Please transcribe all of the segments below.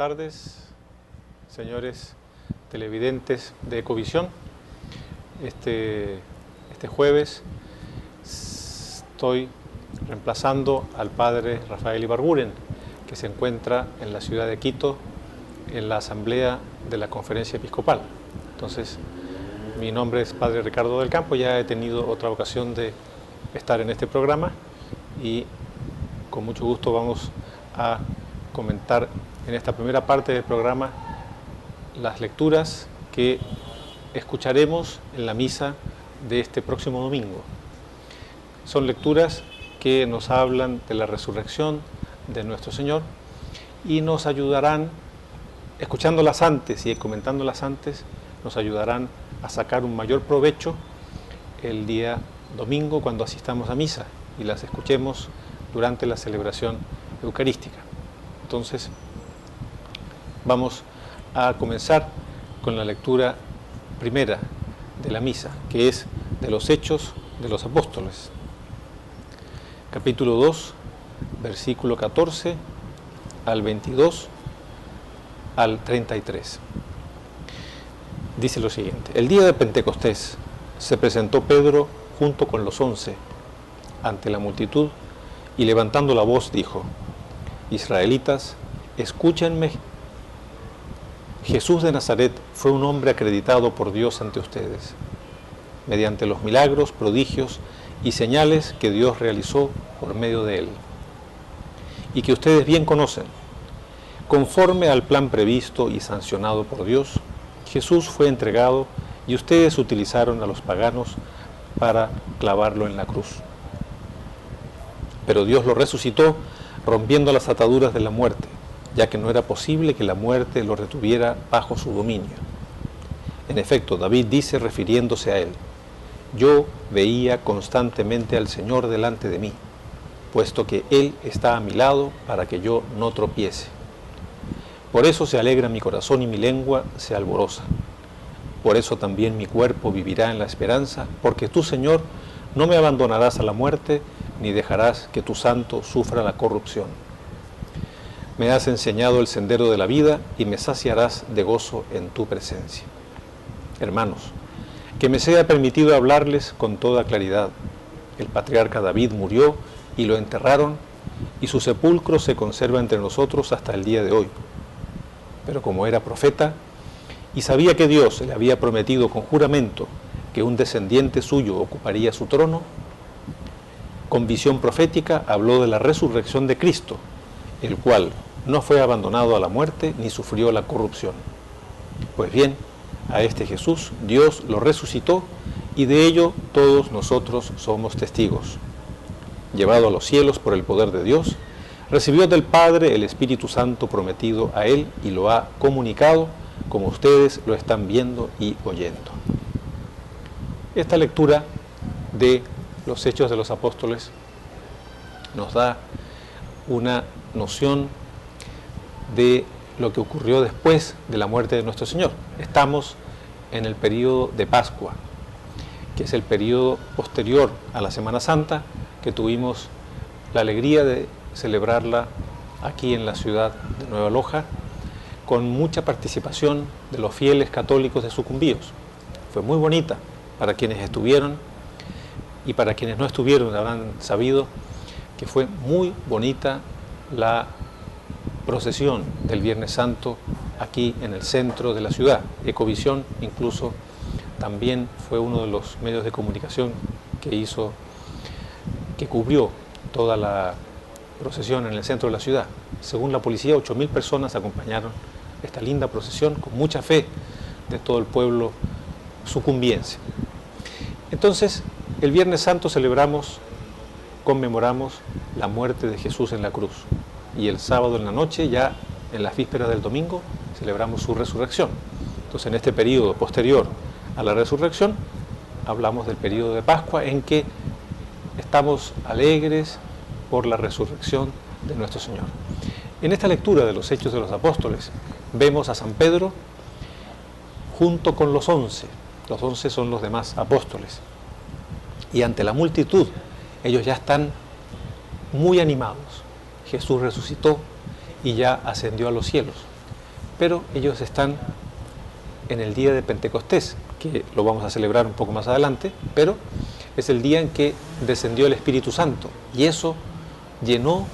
tardes, señores televidentes de Ecovisión. Este jueves estoy reemplazando al padre Rafael Ibarguren, que se encuentra en la ciudad de Quito, en la asamblea de la Conferencia Episcopal. Entonces, mi nombre es padre Ricardo del Campo, ya he tenido otra ocasión de estar en este programa y con mucho gusto vamos a comentar en esta primera parte del programa las lecturas que escucharemos en la misa de este próximo domingo. Son lecturas que nos hablan de la resurrección de nuestro Señor y nos ayudarán, escuchándolas antes y comentándolas antes, nos ayudarán a sacar un mayor provecho el día domingo cuando asistamos a misa y las escuchemos durante la celebración eucarística. Entonces, vamos a comenzar con la lectura primera de la misa, que es de los Hechos de los Apóstoles. Capítulo 2, versículo 14 al 22 al 33. Dice lo siguiente: el día de Pentecostés se presentó Pedro junto con los 11 ante la multitud y levantando la voz dijo: Israelitas, escúchenme. Jesús de Nazaret fue un hombre acreditado por Dios ante ustedes, mediante los milagros, prodigios y señales que Dios realizó por medio de él, y que ustedes bien conocen. Conforme al plan previsto y sancionado por Dios, Jesús fue entregado y ustedes utilizaron a los paganos para clavarlo en la cruz. Pero Dios lo resucitó, rompiendo las ataduras de la muerte, ya que no era posible que la muerte lo retuviera bajo su dominio. En efecto, David dice, refiriéndose a él: yo veía constantemente al Señor delante de mí, puesto que Él está a mi lado para que yo no tropiece. Por eso se alegra mi corazón y mi lengua se alboroza. Por eso también mi cuerpo vivirá en la esperanza, porque tú, Señor, no me abandonarás a la muerte, ni dejarás que tu santo sufra la corrupción. Me has enseñado el sendero de la vida y me saciarás de gozo en tu presencia. Hermanos, que me sea permitido hablarles con toda claridad. El patriarca David murió y lo enterraron, y su sepulcro se conserva entre nosotros hasta el día de hoy. Pero como era profeta y sabía que Dios le había prometido con juramento que un descendiente suyo ocuparía su trono, con visión profética habló de la resurrección de Cristo, el cual no fue abandonado a la muerte ni sufrió la corrupción. Pues bien, a este Jesús Dios lo resucitó y de ello todos nosotros somos testigos. Llevado a los cielos por el poder de Dios, recibió del Padre el Espíritu Santo prometido a él y lo ha comunicado como ustedes lo están viendo y oyendo. Esta lectura de los Hechos de los Apóstoles nos da una noción de lo que ocurrió después de la muerte de nuestro Señor. Estamos en el periodo de Pascua, que es el periodo posterior a la Semana Santa, que tuvimos la alegría de celebrarla aquí en la ciudad de Nueva Loja, con mucha participación de los fieles católicos de Sucumbíos. Fue muy bonita para quienes estuvieron, y para quienes no estuvieron habrán sabido que fue muy bonita la procesión del Viernes Santo aquí en el centro de la ciudad. Ecovisión incluso también fue uno de los medios de comunicación que cubrió toda la procesión en el centro de la ciudad. Según la policía, 8.000 personas acompañaron esta linda procesión con mucha fe de todo el pueblo sucumbiense. Entonces, el Viernes Santo conmemoramos la muerte de Jesús en la cruz. Y el sábado en la noche, ya en las vísperas del domingo, celebramos su resurrección. Entonces, en este periodo posterior a la resurrección, hablamos del periodo de Pascua, en que estamos alegres por la resurrección de nuestro Señor. En esta lectura de los Hechos de los Apóstoles, vemos a San Pedro junto con los 11. Los 11 son los demás apóstoles. Y ante la multitud, ellos ya están muy animados. Jesús resucitó y ya ascendió a los cielos. pero ellos están en el día de Pentecostés, que lo vamos a celebrar un poco más adelante, pero es el día en que descendió el Espíritu Santo, y eso llenó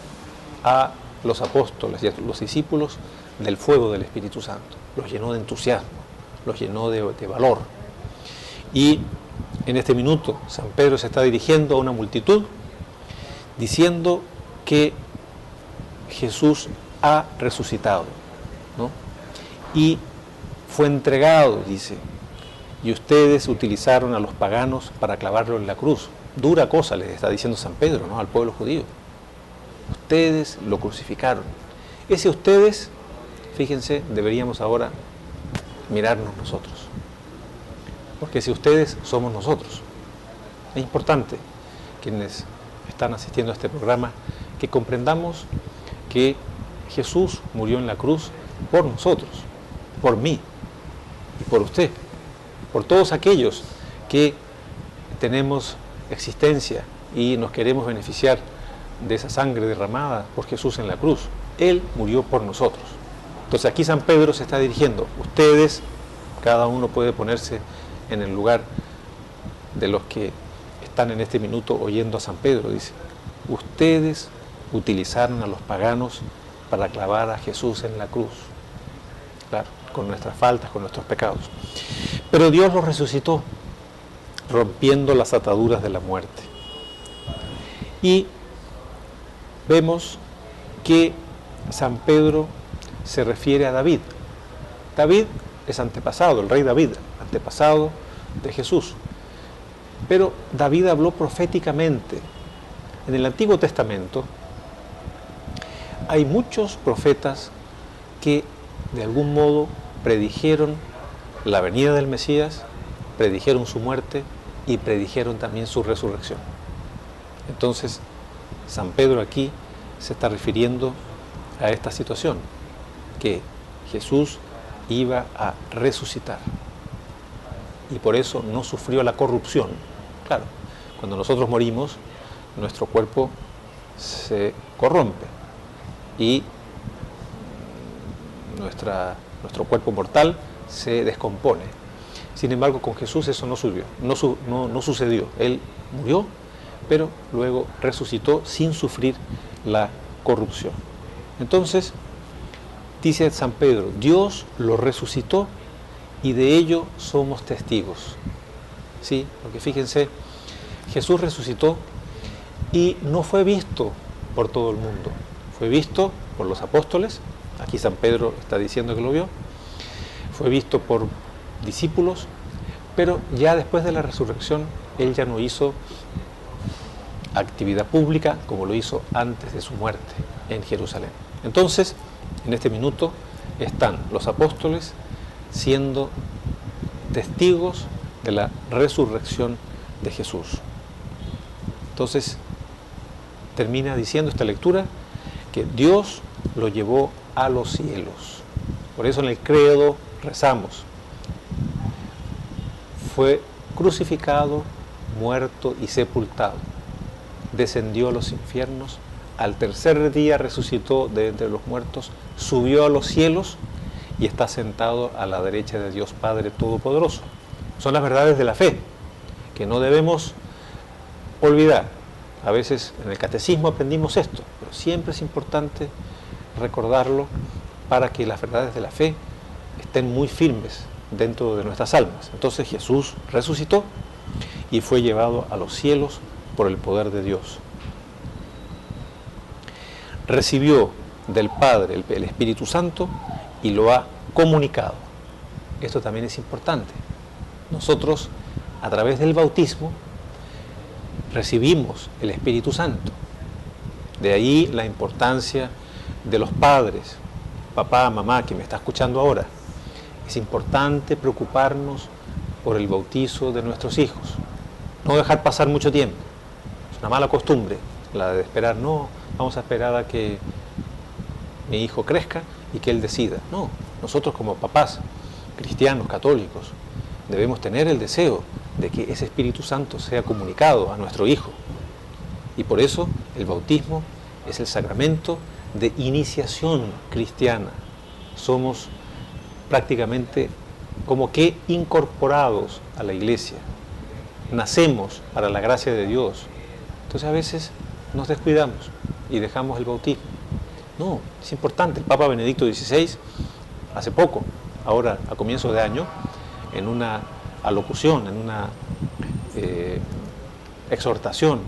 a los apóstoles y a los discípulos del fuego del Espíritu Santo, los llenó de entusiasmo, los llenó de valor. Y en este minuto San Pedro se está dirigiendo a una multitud diciendo que Jesús ha resucitado, ¿no? Y fue entregado, dice, y ustedes utilizaron a los paganos para clavarlo en la cruz. Dura cosa les está diciendo San Pedro, ¿no?, al pueblo judío. Ustedes lo crucificaron. Ese ustedes, fíjense, deberíamos ahora mirarnos nosotros, porque si ustedes somos nosotros. Es importante, quienes están asistiendo a este programa, que comprendamos que Jesús murió en la cruz por nosotros, por mí y por usted, por todos aquellos que tenemos existencia y nos queremos beneficiar de esa sangre derramada por Jesús en la cruz. Él murió por nosotros. Entonces aquí San Pedro se está dirigiendo. Ustedes, cada uno puede ponerse en el lugar de los que están en este minuto oyendo a San Pedro. Dice, ustedes utilizaron a los paganos para clavar a Jesús en la cruz. Claro, con nuestras faltas, con nuestros pecados. Pero Dios los resucitó, rompiendo las ataduras de la muerte. Y vemos que San Pedro se refiere a David. David es antepasado, el rey David, antepasado de Jesús. Pero David habló proféticamente. En el Antiguo Testamento hay muchos profetas que de algún modo predijeron la venida del Mesías, predijeron su muerte y predijeron también su resurrección. Entonces, San Pedro aquí se está refiriendo a esta situación, que Jesús iba a resucitar y por eso no sufrió la corrupción. Claro, cuando nosotros morimos, nuestro cuerpo se corrompe y nuestro cuerpo mortal se descompone. Sin embargo, con Jesús eso no sucedió. Él murió, pero luego resucitó sin sufrir la corrupción. Entonces, dice San Pedro, Dios lo resucitó y de ello somos testigos. ¿Sí? Porque fíjense, Jesús resucitó y no fue visto por todo el mundo. Fue visto por los apóstoles, aquí San Pedro está diciendo que lo vio, fue visto por discípulos, pero ya después de la resurrección, Él ya no hizo actividad pública como lo hizo antes de su muerte en Jerusalén. Entonces, en este minuto están los apóstoles siendo testigos de la resurrección de Jesús. Entonces, termina diciendo esta lectura que Dios lo llevó a los cielos. Por eso en el credo rezamos, fue crucificado, muerto y sepultado, descendió a los infiernos, al tercer día resucitó de entre los muertos, subió a los cielos y está sentado a la derecha de Dios Padre Todopoderoso. Son las verdades de la fe que no debemos olvidar. A veces en el catecismo aprendimos esto, pero siempre es importante recordarlo para que las verdades de la fe estén muy firmes dentro de nuestras almas. Entonces Jesús resucitó y fue llevado a los cielos por el poder de Dios. Recibió del Padre el Espíritu Santo y lo ha comunicado. Esto también es importante. Nosotros, a través del bautismo, recibimos el Espíritu Santo. De ahí la importancia de los padres, papá, mamá, que me está escuchando ahora. Es importante preocuparnos por el bautizo de nuestros hijos. No dejar pasar mucho tiempo. Es una mala costumbre la de esperar, no, vamos a esperar a que mi hijo crezca y que él decida. No, nosotros como papás, cristianos, católicos, debemos tener el deseo de que ese Espíritu Santo sea comunicado a nuestro hijo. Y por eso el bautismo es el sacramento de iniciación cristiana. Somos prácticamente como que incorporados a la iglesia, nacemos para la gracia de Dios. Entonces a veces nos descuidamos y dejamos el bautismo. No, es importante. El Papa Benedicto XVI, hace poco, ahora a comienzos de año, en una alocución, en una exhortación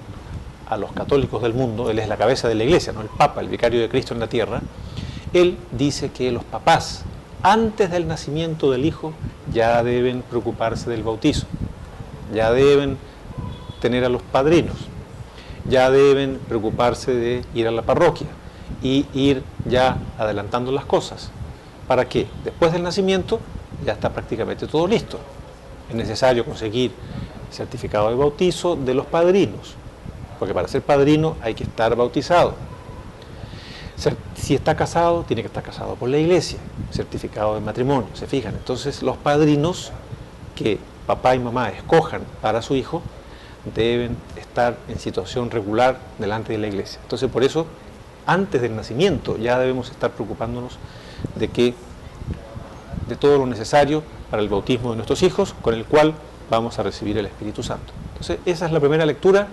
a los católicos del mundo, él es la cabeza de la iglesia, no el Papa, el vicario de Cristo en la tierra, él dice que los papás, antes del nacimiento del hijo, ya deben preocuparse del bautizo, ya deben tener a los padrinos, ya deben preocuparse de ir a la parroquia y ir ya adelantando las cosas. ¿Para qué? Después del nacimiento ya está prácticamente todo listo. Es necesario conseguir certificado de bautizo de los padrinos, porque para ser padrino hay que estar bautizado. Si está casado, tiene que estar casado por la iglesia, certificado de matrimonio, ¿se fijan? Entonces los padrinos que papá y mamá escojan para su hijo deben estar en situación regular delante de la iglesia. Entonces por eso, antes del nacimiento ya debemos estar preocupándonos de todo lo necesario para el bautismo de nuestros hijos, con el cual vamos a recibir el Espíritu Santo. Entonces esa es la primera lectura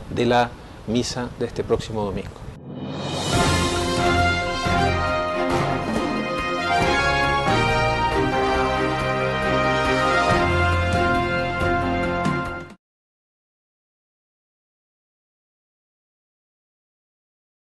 de la misa de este próximo domingo.